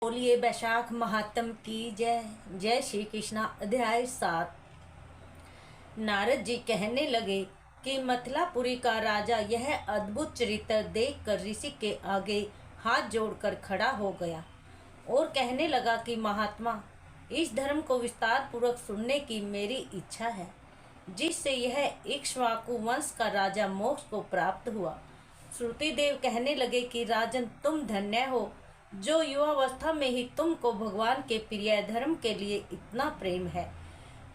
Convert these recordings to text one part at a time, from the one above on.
बोलिए वैशाख महात्म की जय। जय श्री कृष्णा। अध्याय 7। नारद जी कहने लगे कि मथुरापुरी का राजा यह अद्भुत चरित्र देखकर ऋषि के आगे हाथ जोड़कर खड़ा हो गया और कहने लगा कि महात्मा, इस धर्म को विस्तार पूर्वक सुनने की मेरी इच्छा है, जिससे यह इक्ष्वाकु वंश का राजा मोक्ष को प्राप्त हुआ। श्रुतिदेव कहने लगे कि राजन, तुम धन्य हो, जो युवावस्था में ही तुमको भगवान के प्रिय धर्म के लिए इतना प्रेम है।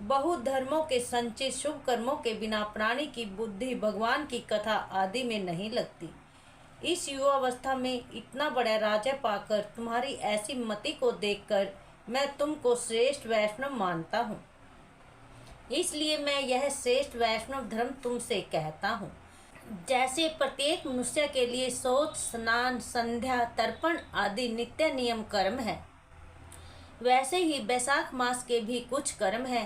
बहुत धर्मों के संचित शुभ कर्मों के बिना प्राणी की बुद्धि भगवान की कथा आदि में नहीं लगती। इस युवावस्था में इतना बड़ा राजा पाकर तुम्हारी ऐसी मति को देखकर मैं तुमको श्रेष्ठ वैष्णव मानता हूँ। इसलिए मैं यह श्रेष्ठ वैष्णव धर्म तुमसे कहता हूँ। जैसे प्रत्येक मनुष्य के लिए शौच, स्नान, संध्या, तर्पण आदि नित्य नियम कर्म है, वैसे ही वैशाख मास के भी कुछ कर्म है।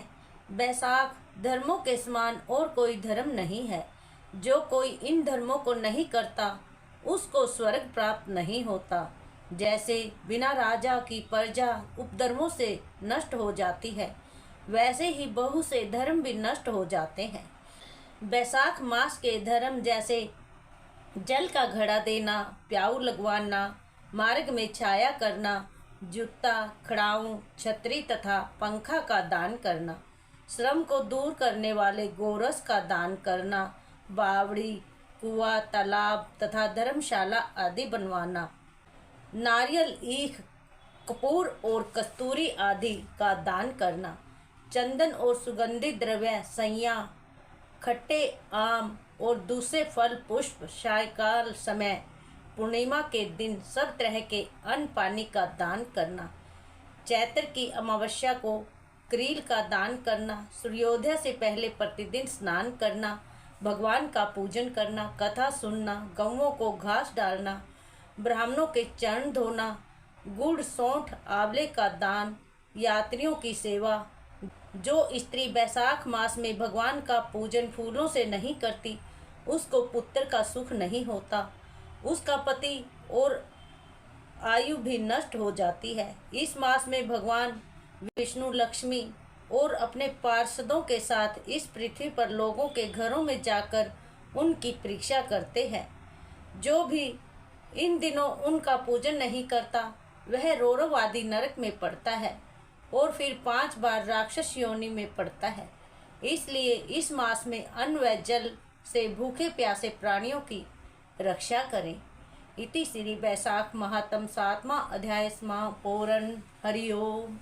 वैशाख धर्मों के समान और कोई धर्म नहीं है। जो कोई इन धर्मों को नहीं करता उसको स्वर्ग प्राप्त नहीं होता। जैसे बिना राजा की प्रजा उपधर्मों से नष्ट हो जाती है, वैसे ही बहुत से धर्म भी नष्ट हो जाते हैं। वैशाख मास के धर्म जैसे जल का घड़ा देना, प्याऊ लगवाना, मार्ग में छाया करना, जूता, खड़ाऊ, छतरी तथा पंखा का दान करना, श्रम को दूर करने वाले गोरस का दान करना, बावड़ी, कुआं, तालाब तथा धर्मशाला आदि बनवाना, नारियल, ईख, कपूर और कस्तूरी आदि का दान करना, चंदन और सुगंधित द्रव्य, सैया, खट्टे आम और दूसरे फल पुष्प, सायंकाल समय, पूर्णिमा के दिन सब तरह के अन्न पानी का दान करना, चैत्र की अमावस्या को क्रील का दान करना, सूर्योदय से पहले प्रतिदिन स्नान करना, भगवान का पूजन करना, कथा सुनना, गौओं को घास डालना, ब्राह्मणों के चरण धोना, गुड़, सौंठ, आंवले का दान, यात्रियों की सेवा। जो स्त्री वैशाख मास में भगवान का पूजन फूलों से नहीं करती, उसको पुत्र का सुख नहीं होता, उसका पति और आयु भी नष्ट हो जाती है। इस मास में भगवान विष्णु, लक्ष्मी और अपने पार्षदों के साथ इस पृथ्वी पर लोगों के घरों में जाकर उनकी परीक्षा करते हैं। जो भी इन दिनों उनका पूजन नहीं करता, वह रौरव आदि नरक में पड़ता है और फिर 5 बार राक्षस योनि में पड़ता है। इसलिए इस मास में अन्न व जल से भूखे प्यासे प्राणियों की रक्षा करें। इति श्री वैशाख महात्म 7वां अध्याय समापन। हरि ओम।